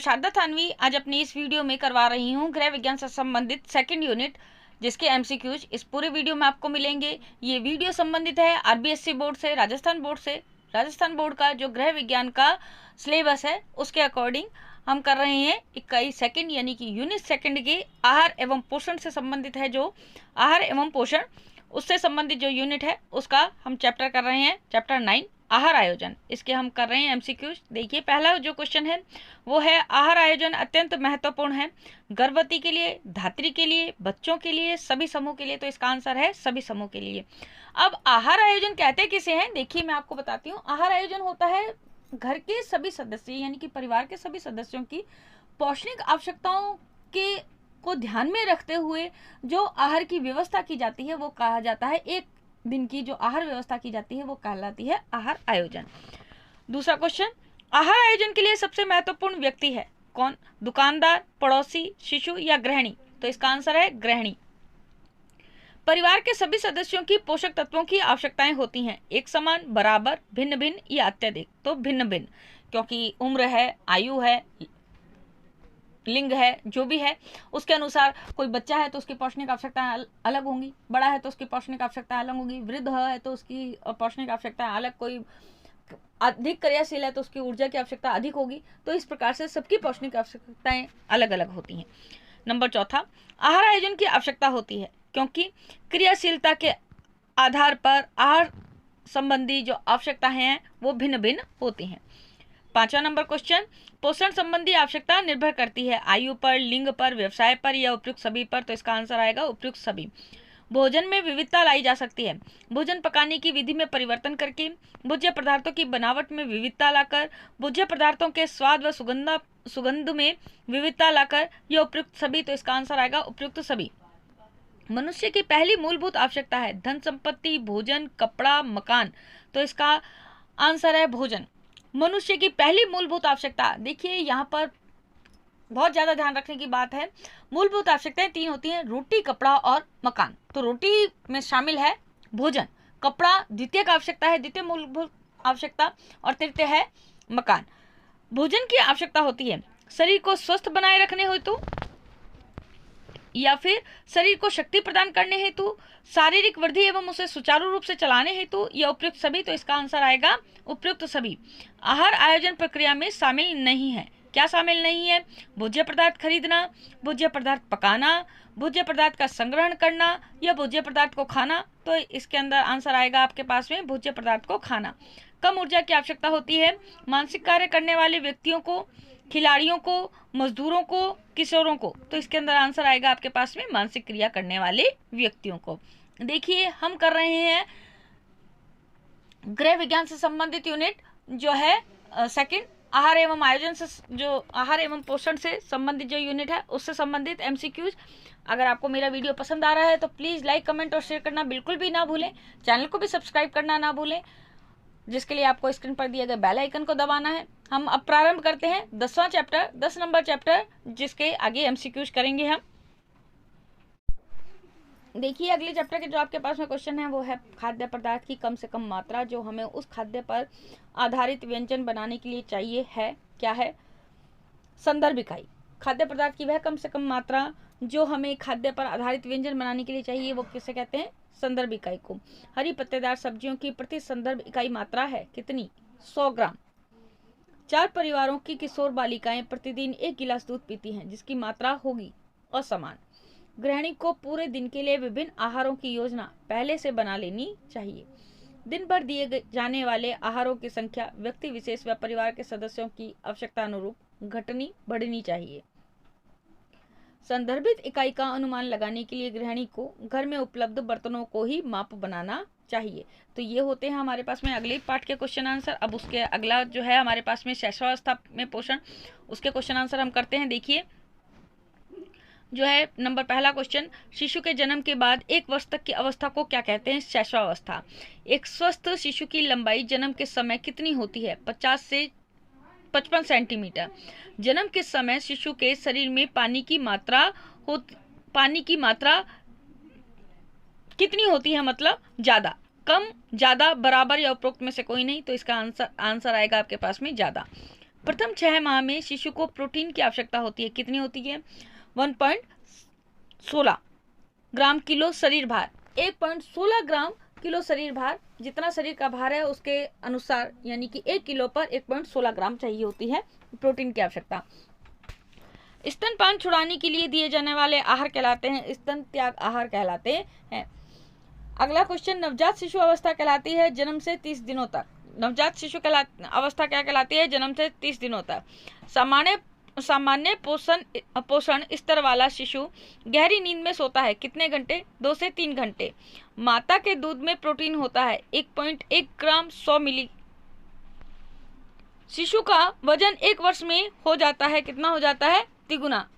शारदा थानवी आज अपनी इस वीडियो में करवा रही हूँ गृह विज्ञान से संबंधित सेकंड यूनिट जिसके एमसीक्यूज इस पूरे वीडियो में आपको मिलेंगे। ये वीडियो संबंधित है आरबीएससी बोर्ड से, राजस्थान बोर्ड का जो गृह विज्ञान का सिलेबस है उसके अकॉर्डिंग हम कर रहे हैं इकाई सेकंड यानी कि यूनिट सेकंड के आहार एवं पोषण से संबंधित है। जो आहार एवं पोषण उससे संबंधित जो यूनिट है उसका हम चैप्टर कर रहे हैं, चैप्टर 9 आहार आयोजन। इसके हम कर रहे हैं एमसीक्यूज। देखिए पहला जो क्वेश्चन है वो है आहार आयोजन अत्यंत महत्वपूर्ण है गर्भवती के लिए, धात्री के लिए, बच्चों के लिए, सभी समूह के लिए। तो इसका आंसर है सभी समूह के लिए। अब आहार आयोजन कहते किसे हैं, देखिए मैं आपको बताती हूँ। आहार आयोजन होता है घर के सभी सदस्य यानी कि परिवार के सभी सदस्यों की पौष्टिक आवश्यकताओं के को ध्यान में रखते हुए जो आहार की व्यवस्था की जाती है वो कहा जाता है, एक दिन की जो आहार व्यवस्था की जाती है वो कहलाती है आहार आयोजन। दूसरा क्वेश्चन, आहार आयोजन के लिए सबसे महत्वपूर्ण व्यक्ति है कौन? दुकानदार, पड़ोसी, शिशु या गृहिणी? तो इसका आंसर है गृहिणी। परिवार के सभी सदस्यों की पोषक तत्वों की आवश्यकताएं होती हैं एक समान, बराबर, भिन्न भिन्न या अत्यधिक? तो भिन्न भिन्न, क्योंकि उम्र है, आयु है, लिंग है, जो भी है उसके अनुसार। कोई बच्चा है तो उसकी पौष्टिक आवश्यकताएं अलग होंगी, बड़ा है तो उसकी पौष्टिक आवश्यकताएं अलग होंगी, वृद्ध है तो उसकी पौष्टिक आवश्यकताएं अलग, कोई अधिक क्रियाशील है तो उसकी ऊर्जा की आवश्यकता अधिक होगी। तो इस प्रकार से सबकी पौष्टिक आवश्यकताएं अलग अलग होती हैं। नंबर चौथा, आहार आयोजन की आवश्यकता होती है क्योंकि क्रियाशीलता के आधार पर आहार संबंधी जो आवश्यकताएं हैं वो भिन्न भिन्न होती हैं। पांचवा नंबर क्वेश्चन, पोषण संबंधी आवश्यकता निर्भर करती है आयु पर, लिंग पर, व्यवसाय पर या उपयुक्त सभी पर? तो इसका आंसर आएगा उपयुक्त सभी। भोजन में विविधता लाई जा सकती है भोजन पकाने की विधि में परिवर्तन करके, भोज्य पदार्थों की बनावट में विविधता लाकर, भोज्य पदार्थों के स्वाद व सुगंध में विविधता लाकर, या उपयुक्त सभी? तो इसका आंसर आएगा उपयुक्त सभी। मनुष्य की पहली मूलभूत आवश्यकता है धन संपत्ति, भोजन, कपड़ा, मकान? तो इसका आंसर है भोजन। मनुष्य की पहली मूलभूत आवश्यकता, देखिए यहाँ पर बहुत ज्यादा ध्यान रखने की बात है। मूलभूत आवश्यकताएं तीन होती हैं, रोटी, कपड़ा और मकान। तो रोटी में शामिल है भोजन, कपड़ा द्वितीय आवश्यकता है, द्वितीय मूलभूत आवश्यकता, और तृतीय है मकान। भोजन की आवश्यकता होती है शरीर को स्वस्थ बनाए रखने हेतु या फिर शरीर को शक्ति प्रदान करने हेतु, शारीरिक वृद्धि एवं उसे सुचारू रूप से चलाने हेतु, या उपयुक्त सभी? तो इसका आंसर आएगा उपयुक्त सभी। आहार आयोजन प्रक्रिया में शामिल नहीं है, क्या शामिल नहीं है? भोज्य पदार्थ खरीदना, भोज्य पदार्थ पकाना, भोज्य पदार्थ का संग्रहण करना, या भोज्य पदार्थ को खाना? तो इसके अंदर आंसर आएगा आपके पास में भोज्य पदार्थ को खाना। कम ऊर्जा की आवश्यकता होती है मानसिक कार्य करने वाले व्यक्तियों को, खिलाड़ियों को, मजदूरों को, किशोरों को? तो इसके अंदर आंसर आएगा आपके पास में मानसिक क्रिया करने वाले व्यक्तियों को। देखिए हम कर रहे हैं गृह विज्ञान से संबंधित यूनिट जो है सेकंड, आहार एवं आयोजन से, जो आहार एवं पोषण से संबंधित जो यूनिट है उससे संबंधित एमसीक्यूज। अगर आपको मेरा वीडियो पसंद आ रहा है तो प्लीज लाइक, कमेंट और शेयर करना बिल्कुल भी ना भूलें। चैनल को भी सब्सक्राइब करना ना भूलें, जिसके लिए आपको स्क्रीन पर दिए गए बेल आइकन को दबाना है। हम अब प्रारंभ करते हैं 10वां चैप्टर, 10 नंबर चैप्टर, जिसके आगे एमसीक्यूज करेंगे हम। देखिए अगले चैप्टर के जो आपके पास में क्वेश्चन है वो है खाद्य पदार्थ की कम से कम मात्रा जो हमें उस खाद्य पर आधारित व्यंजन बनाने के लिए चाहिए है, क्या है? संदर्भ इकाई। खाद्य पदार्थ की वह कम से कम मात्रा जो हमें खाद्य पर आधारित व्यंजन बनाने के लिए चाहिए वो किसे कहते हैं? संदर्भ इकाई को। हरी पत्तेदार सब्जियों की प्रति संदर्भ इकाई मात्रा है कितनी? 100 ग्राम। 4 परिवारों की किशोर बालिकाएं प्रतिदिन 1 गिलास दूध पीती हैं जिसकी मात्रा होगी असमान। गृहिणी को पूरे दिन के लिए विभिन्न आहारों की योजना पहले से बना लेनी चाहिए। दिन भर दिए जाने वाले आहारों की संख्या व्यक्ति विशेष व परिवार के सदस्यों की आवश्यकता अनुरूप घटनी बढ़नी चाहिए। संदर्भित इकाई का अनुमान लगाने के लिए गृहिणी को घर में उपलब्ध बर्तनों को ही माप बनाना चाहिए। तो ये होते हैं हमारे पास में अगले पार्ट के क्वेश्चन आंसर। अब उसके अगला जो है हमारे पास में शैशवावस्था में पोषण, उसके क्वेश्चन आंसर हम करते हैं। देखिए जो है नंबर पहला क्वेश्चन, शिशु के जन्म के बाद 1 वर्ष तक की अवस्था को क्या कहते हैं? शैशवावस्था। एक स्वस्थ शिशु की लंबाई जन्म के समय कितनी होती है? 50 से 55 सेंटीमीटर। जन्म के समय शिशु के शरीर में पानी की मात्रा कितनी होती है? मतलब ज्यादा, कम, ज्यादा, बराबर या उपरोक्त में से कोई नहीं? तो इसका आंसर आएगा आपके पास में ज्यादा। प्रथम 6 माह में शिशु को प्रोटीन की आवश्यकता होती है, कितनी होती है? 1.16 ग्राम किलो शरीर भार। 1.16 ग्राम किलो शरीर भार, जितना शरीर का भार है उसके अनुसार, यानी कि 1 किलो पर 1.16 ग्राम चाहिए होती है प्रोटीन की आवश्यकता। स्तनपान छुड़ाने के लिए दिए जाने वाले आहार कहलाते हैं स्तन त्याग आहार कहलाते हैं। अगला क्वेश्चन, नवजात शिशु अवस्था कहलाती है जन्म से 30 दिनों तक। नवजात शिशु अवस्था क्या कहलाती है? जन्म से 30 दिनों तक। सामान्य पोषण स्तर वाला शिशु गहरी नींद में सोता है, कितने घंटे? 2 से 3 घंटे। माता के दूध में प्रोटीन होता है 1.1 ग्राम 100 मिली। शिशु का वजन 1 वर्ष में हो जाता है, कितना हो जाता है? तिगुना।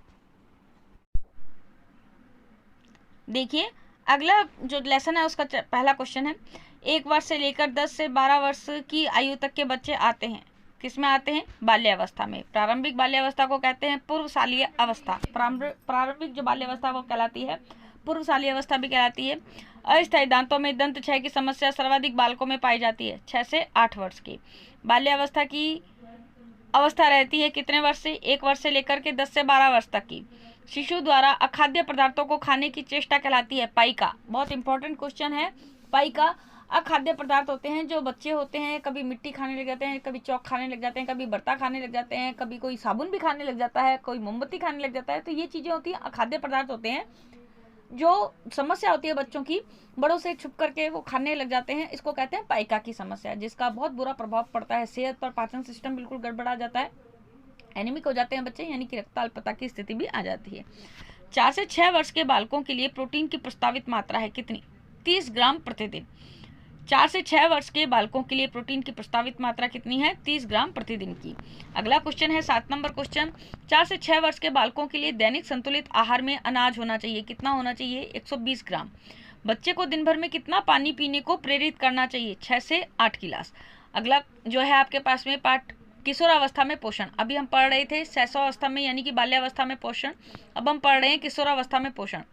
देखिए अगला जो लेसन है उसका पहला क्वेश्चन है, 1 वर्ष से लेकर 10 से 12 वर्ष की आयु तक के बच्चे आते हैं, किसमें आते हैं? बाल्यावस्था में। प्रारंभिक बाल्यावस्था को कहते हैं पूर्वशालीय अवस्था। प्रारंभिक जो बाल्यावस्था वो कहलाती है पूर्वशालीय अवस्था भी कहलाती है। अस्थायी दांतों में दंत क्षय की समस्या सर्वाधिक बालकों में पाई जाती है 6 से 8 वर्ष की। बाल्यावस्था की अवस्था रहती है कितने वर्ष से? 1 वर्ष से लेकर के 10 से 12 वर्ष तक की। शिशु द्वारा अखाद्य पदार्थों को खाने की चेष्टा कहलाती है पाइका। बहुत इंपॉर्टेंट क्वेश्चन है पाइका। अखाद्य पदार्थ होते हैं जो बच्चे होते हैं, कभी मिट्टी खाने लग जाते हैं, कभी चौक खाने लग जाते हैं, कभी बर्ता खाने लग जाते हैं, कभी कोई साबुन भी खाने लग जाता है, कोई मोमबत्ती खाने लग जाता है। तो ये चीजें होती हैं, अखाद्य पदार्थ होते हैं जो समस्या होती है बच्चों की, बड़ों से छुप करके वो खाने लग जाते हैं, इसको कहते हैं पाइका की समस्या, जिसका बहुत बुरा प्रभाव पड़ता है सेहत पर। पाचन सिस्टम बिल्कुल गड़बड़ा जाता है, एनीमिक हो जाते हैं बच्चे, यानी कि रक्ताल्पता की स्थिति भी आ जाती है। 4 से 6 वर्ष के बालकों के लिए प्रोटीन की प्रस्तावित मात्रा है कितनी? 30 ग्राम प्रतिदिन। 4 से 6 वर्ष के बालकों के लिए प्रोटीन की प्रस्तावित मात्रा कितनी है? 30 ग्राम प्रतिदिन की। अगला क्वेश्चन है 7 नंबर क्वेश्चन, 4 से 6 वर्ष के बालकों के लिए दैनिक संतुलित आहार में अनाज होना चाहिए, कितना होना चाहिए? 120 ग्राम। बच्चे को दिन भर में कितना पानी पीने को प्रेरित करना चाहिए? 6 से 8 गिलास। अगला जो है आपके पास में पाठ किशोरावस्था में पोषण। अभी हम पढ़ रहे थे शैशवावस्था में यानी कि बाल्यावस्था में पोषण, अब हम पढ़ रहे हैं किशोरावस्था में पोषण।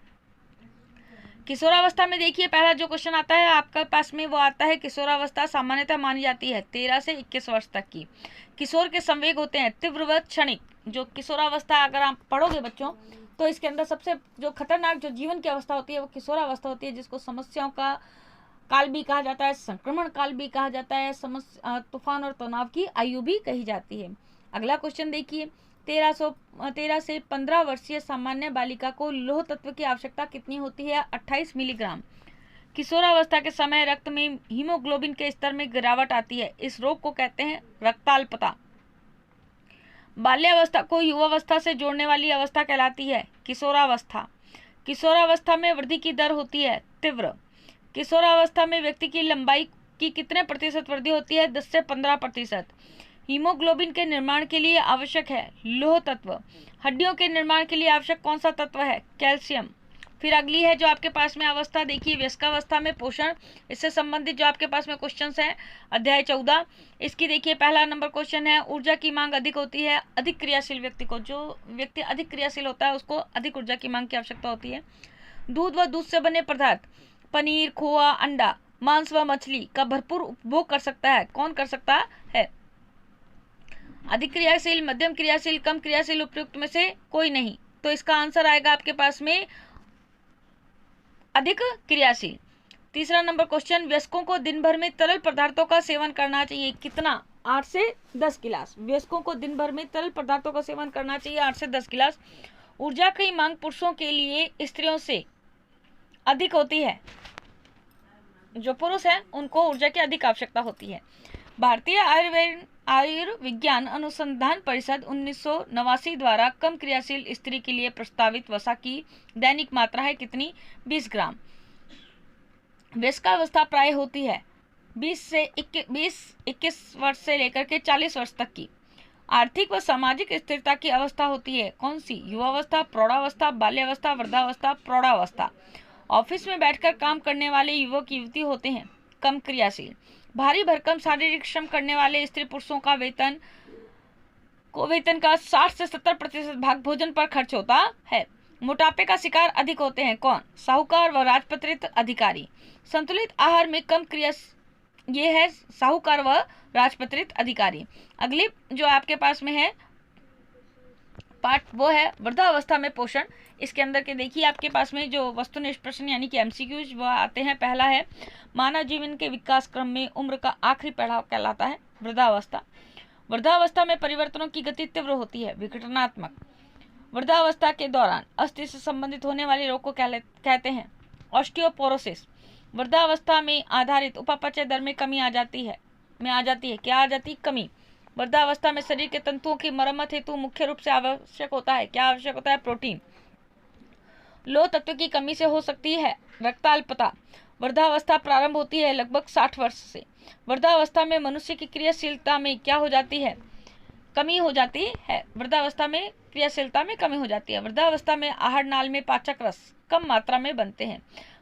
किशोरावस्था में देखिए पहला जो क्वेश्चन आता है आपके पास में वो आता है, किशोरावस्था सामान्यतः मानी जाती है 13 से 21 वर्ष तक की। किशोर के संवेग होते हैं तीव्र व क्षणिक। जो किशोरावस्था अगर आप पढ़ोगे बच्चों तो इसके अंदर सबसे जो खतरनाक जो जीवन की अवस्था होती है वो किशोरावस्था होती है, जिसको समस्याओं का काल भी कहा जाता है, संक्रमण काल भी कहा जाता है, तूफान और तनाव की आयु भी कही जाती है। अगला क्वेश्चन देखिए, 13 से 15 वर्षीय सामान्य बालिका को लौह तत्व की आवश्यकता कितनी होती है? 28 मिलीग्राम। किशोरावस्था के समय रक्त में हीमोग्लोबिन के स्तर में गिरावट आती है, इस रोग को कहते हैं रक्ताल्पता। बाल्यावस्था को युवावस्था से जोड़ने वाली अवस्था कहलाती है किशोरावस्था। किशोरावस्था में वृद्धि की दर होती है तीव्र। किशोरावस्था में व्यक्ति की लंबाई की कितने प्रतिशत वृद्धि होती है? 10 से 15%। हीमोग्लोबिन के निर्माण के लिए आवश्यक है लौह तत्व। हड्डियों के निर्माण के लिए आवश्यक कौन सा तत्व है? कैल्शियम। फिर अगली है जो आपके पास में अवस्था देखिए वयस्कावस्था में पोषण, इससे संबंधित जो आपके पास में क्वेश्चंस हैं अध्याय 14। इसकी देखिए पहला नंबर क्वेश्चन है, ऊर्जा की मांग अधिक होती है अधिक क्रियाशील व्यक्ति को। जो व्यक्ति अधिक क्रियाशील होता है उसको अधिक ऊर्जा की मांग की आवश्यकता होती है। दूध व दूध से बने पदार्थ पनीर, खोआ, अंडा, मांस व मछली का भरपूर उपभोग कर सकता है, कौन कर सकता है? अधिक क्रियाशील, मध्यम क्रियाशील, कम क्रियाशील, उपयुक्त में से कोई नहीं। तो इसका आंसर आएगा आपके पास में अधिक क्रियाशील। तीसरा नंबर क्वेश्चन, वयस्कों को दिन भर में तरल पदार्थों का सेवन करना चाहिए, कितना? 8 से 10 गिलास। वयस्कों को दिन भर में तरल पदार्थों का सेवन करना चाहिए 8 से 10 गिलास। ऊर्जा की मांग पुरुषों के लिए स्त्रियों से अधिक होती है, जो पुरुष हैं उनको ऊर्जा की अधिक आवश्यकता होती है। भारतीय आयुर्विज्ञान अनुसंधान परिषद 1989 द्वारा कम क्रियाशील स्त्री के लिए प्रस्तावित वसा की दैनिक मात्रा है कितनी? 20 ग्राम। वयस्कावस्था प्राय होती है 20-21 वर्ष से लेकर के 40 वर्ष तक की। आर्थिक व सामाजिक स्थिरता की अवस्था होती है कौन सी? युवावस्था, प्रौढ़ावस्था, बाल्यावस्था, वृद्धावस्था, प्रौढ़ावस्था। ऑफिस में बैठकर काम करने वाले युवक युवती होते हैं कम क्रियाशील। भारी भरकम शारीरिक श्रम करने वाले स्त्री पुरुषों का वेतन का 60 से 70% भाग भोजन पर खर्च होता है। मोटापे का शिकार अधिक होते हैं कौन? साहूकार व राजपत्रित अधिकारी। संतुलित आहार में कम ये है साहूकार व राजपत्रित अधिकारी। अगली जो आपके पास में है पार्ट वो है वृद्धावस्था में पोषण। इसके अंदर के देखिए आपके पास में जो वस्तुनिष्ठ प्रश्न यानी कि एमसीक्यूज वो आते हैं। पहला है मानव जीवन के विकास क्रम में उम्र का आखिरी पड़ाव कहलाता है वृद्धावस्था। वृद्धावस्था में परिवर्तनों की गति तीव्र होती है, विघटनात्मक। वृद्धावस्था के दौरान अस्थि से संबंधित होने वाले रोग को कहते हैं ऑस्टियोपोरोसिस। वृद्धावस्था में आधारित उपापचय दर में कमी आ जाती है क्या आ जाती है? कमी। वृद्धावस्था में शरीर के तंतुओं की मरम्मत हेतु मुख्य रूप से आवश्यक होता है क्या आवश्यक होता है? प्रोटीन। लौह तत्व की कमी से हो सकती है रक्ताल्पता। वृद्धावस्था प्रारंभ होती है लगभग 60 वर्ष से। वृद्धावस्था में मनुष्य की क्रियाशीलता में क्या हो जाती है? कमी हो जाती है। वृद्धावस्था में क्रियाशीलता में कमी हो जाती है। वृद्धावस्था में आहार नाल में पाचक रस कम मात्रा में बनते हैं।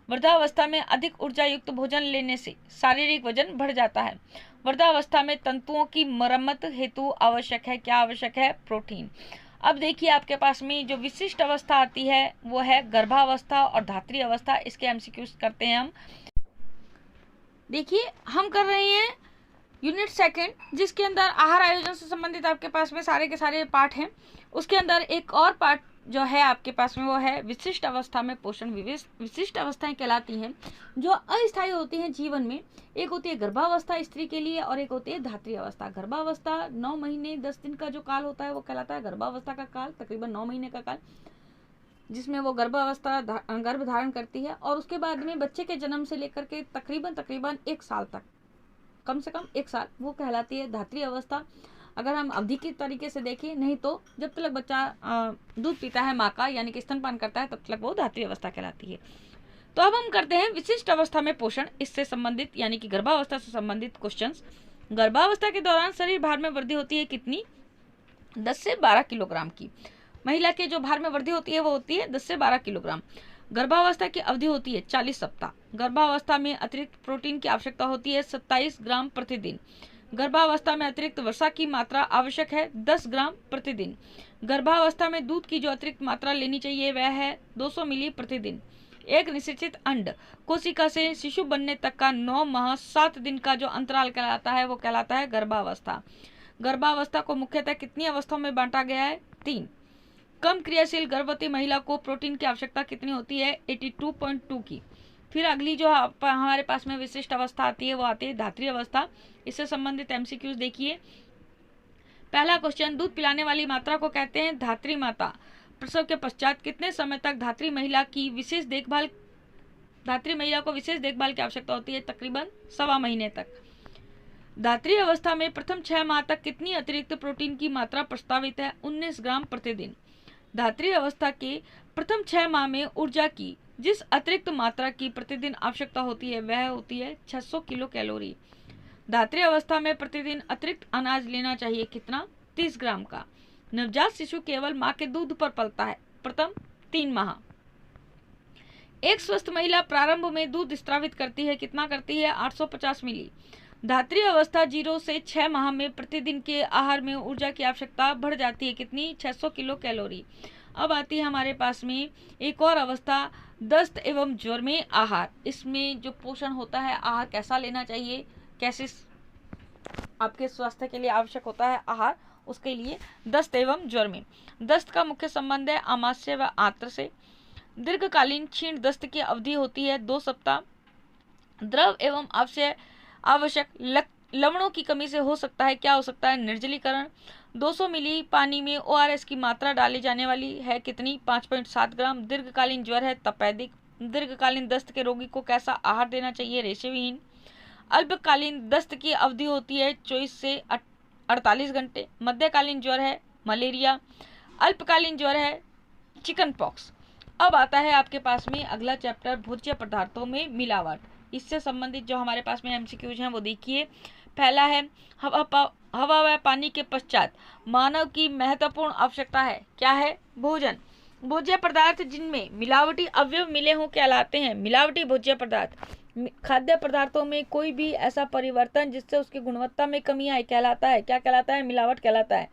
वृद्धावस्था में अधिक ऊर्जा युक्त भोजन लेने से शारीरिक वजन बढ़ जाता है। वृद्धावस्था में तंतुओं की मरम्मत हेतु आवश्यक है क्या आवश्यक है? प्रोटीन। अब देखिए आपके पास में जो विशिष्ट अवस्था आती है वो है गर्भावस्था और धात्री अवस्था। इसके एमसीक्यूज करते हैं हम। देखिए हम कर रहे हैं यूनिट सेकंड, जिसके अंदर आहार आयोजन से संबंधित आपके पास में सारे के सारे पार्ट हैं। उसके अंदर एक और पार्ट जो है आपके पास में वो है विशिष्ट अवस्था में पोषण। विशिष्ट अवस्थाएं कहलाती हैं जो अस्थायी होती हैं जीवन में। एक होती है गर्भावस्था स्त्री के लिए और एक होती है धात्री अवस्था। गर्भावस्था 9 महीने 10 दिन का जो काल होता है वो कहलाता है गर्भावस्था का काल, तकरीबन 9 महीने का काल, जिसमें वो गर्भ धारण करती है। और उसके बाद में बच्चे के जन्म से लेकर के तकरीबन 1 साल तक, कम से कम 1 साल, वो कहलाती है धात्री अवस्था। अगर हम अवधि के तरीके से देखें, नहीं तो जब तक बच्चा दूध पीता है माँ का यानी कि स्तनपान करता है तब तक वो धात्री अवस्था कहलाती है। तो अब हम करते हैं विशिष्ट अवस्था में पोषण, इससे संबंधित यानी कि गर्भावस्था से संबंधित क्वेश्चंस। गर्भावस्था के दौरान शरीर भार में वृद्धि होती है कितनी? 10 से 12 किलोग्राम की। महिला के जो भार में वृद्धि होती है वो होती है 10 से 12 किलोग्राम। गर्भावस्था की अवधि होती है 40 सप्ताह। गर्भावस्था में अतिरिक्त प्रोटीन की आवश्यकता होती है 27 ग्राम प्रतिदिन। गर्भावस्था में अतिरिक्त वसा की मात्रा आवश्यक है 10 ग्राम प्रतिदिन। गर्भावस्था में दूध की जो अतिरिक्त मात्रा लेनी चाहिए वह है 200 मिली प्रतिदिन। एक निश्चित अंड कोशिका से शिशु बनने तक का 9 माह 7 दिन का जो अंतराल कहलाता है वो कहलाता है गर्भावस्था। गर्भावस्था को मुख्यतः कितनी अवस्थाओं में बांटा गया है? 3। कम क्रियाशील गर्भवती महिला को प्रोटीन की आवश्यकता कितनी होती है? 82.2 की। फिर अगली जो हमारे पास में विशिष्ट अवस्था आती है वो आती है धात्री अवस्था। इससे संबंधित एमसीक्यूज देखिए। पहला क्वेश्चन, दूध पिलाने वाली मात्रा को कहते हैं धात्री माता। प्रसव के पश्चात कितने समय तक धात्री महिला को विशेष देखभाल की आवश्यकता होती है? तकरीबन 1.25 महीने तक। धात्री अवस्था में प्रथम 6 माह तक कितनी अतिरिक्त प्रोटीन की मात्रा प्रस्तावित है? 19 ग्राम प्रतिदिन। धात्री अवस्था के प्रथम 6 माह में ऊर्जा की जिस अतिरिक्त मात्रा की प्रतिदिन आवश्यकता होती है वह होती है 600 किलो कैलोरी। धात्री अवस्था में प्रतिदिन अतिरिक्त अनाज लेना चाहिए कितना? 30 ग्राम का। नवजात शिशु केवल मां के दूध पर पलता है प्रथम 3 माह। एक स्वस्थ महिला प्रारंभ में दूध स्रावित करती है कितना करती है? 850 मिली। धात्री अवस्था 0 से 6 माह में प्रतिदिन के आहार में ऊर्जा की आवश्यकता बढ़ जाती है कितनी? 600 किलो कैलोरी। अब आती है हमारे पास में एक और अवस्था, दस्त एवं ज्वर में आहार। इसमें जो पोषण होता है, आहार कैसा लेना चाहिए, कैसे आपके स्वास्थ्य के लिए आवश्यक होता है आहार, उसके लिए दस्त एवं ज्वर में। दस्त का मुख्य संबंध है आमाशय व आंत्र से। दीर्घकालीन क्षीण दस्त की अवधि होती है 2 सप्ताह। द्रव एवं आवश्यक लवणों की कमी से हो सकता है क्या हो सकता है? निर्जलीकरण। 200 मिली पानी में ORS की मात्रा डाली जाने वाली है कितनी? 5.7 ग्राम। दीर्घकालीन ज्वर है तपेदिक। दीर्घकालीन दस्त के रोगी को कैसा आहार देना चाहिए? रेशेविहीन। अल्पकालीन दस्त की अवधि होती है 24 से 48 घंटे। मध्यकालीन ज्वर है मलेरिया। अल्पकालीन ज्वर है चिकन पॉक्स। अब आता है आपके पास में अगला चैप्टर, भोज्य पदार्थों में मिलावट। इससे संबंधित जो हमारे पास में एमसीक्यूज हैं वो देखिए। पहला है हवा व पानी के पश्चात मानव की महत्वपूर्ण आवश्यकता है क्या है? भोजन। भोज्य पदार्थ जिनमें मिलावटी अवयव मिले हों कहलाते हैं मिलावटी भोज्य पदार्थ। खाद्य पदार्थों में कोई भी ऐसा परिवर्तन जिससे उसकी गुणवत्ता में कमी आए कहलाता है क्या कहलाता है? मिलावट कहलाता है।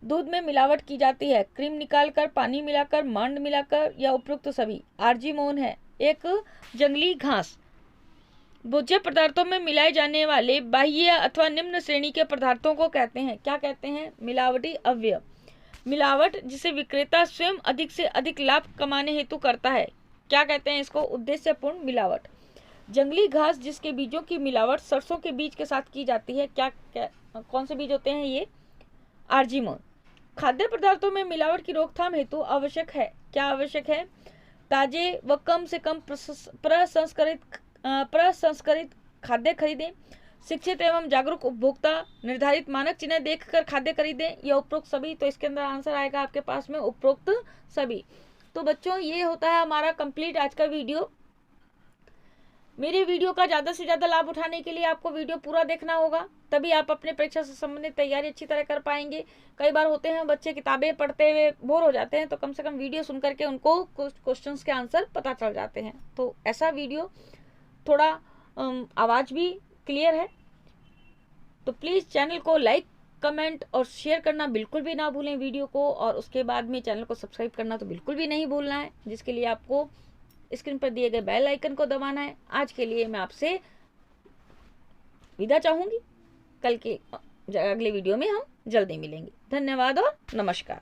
दूध में मिलावट की जाती है क्रीम निकालकर, पानी मिलाकर, मांड मिलाकर या उपयुक्त सभी। आर्जीमोन है एक जंगली घास। भोज्य पदार्थों में मिलाए जाने वाले बाह्य अथवा निम्न श्रेणी के पदार्थों को कहते हैं, क्या कहते हैं? मिलावटी अवयव। मिलावट जिसे विक्रेता स्वयं अधिक से अधिक लाभ कमाने हेतु करता है, क्या कहते हैं इसको? उद्देश्यपूर्ण मिलावट। जंगली घास जिसके बीजों की मिलावट सरसों के बीज के साथ की जाती है, कौन से बीज होते हैं ये? आर्जिमोन। खाद्य पदार्थों में मिलावट की रोकथाम हेतु आवश्यक है, क्या आवश्यक है? ताजे व कम से कम प्रसंस्करित खाद्य खरीदें। शिक्षित एवं जागरूक उपभोक्ता निर्धारित मानक चिन्ह देखकर खाद्य खरीदें। यह उपरोक्त सभी, तो इसके अंदर आंसर आएगा आपके पास में उपरोक्त सभी। तो बच्चों ये होता है हमारा कंप्लीट आज का वीडियो। मेरे वीडियो का ज़्यादा से ज़्यादा लाभ उठाने के लिए आपको वीडियो पूरा देखना होगा, तभी आप अपने परीक्षा से संबंधित तैयारी अच्छी तरह कर पाएंगे। कई बार होते हैं बच्चे किताबें पढ़ते हुए बोर हो जाते हैं, तो कम से कम वीडियो सुन करके उनको कुछ क्वेश्चंस के आंसर पता चल जाते हैं। तो ऐसा वीडियो थोड़ा आवाज़ भी क्लियर है, तो प्लीज़ चैनल को लाइक, कमेंट और शेयर करना बिल्कुल भी ना भूलें वीडियो को, और उसके बाद में चैनल को सब्सक्राइब करना तो बिल्कुल भी नहीं भूलना है, जिसके लिए आपको स्क्रीन पर दिए गए बेल आइकन को दबाना है। आज के लिए मैं आपसे विदा चाहूँगी, कल के अगले वीडियो में हम जल्दी मिलेंगे। धन्यवाद और नमस्कार।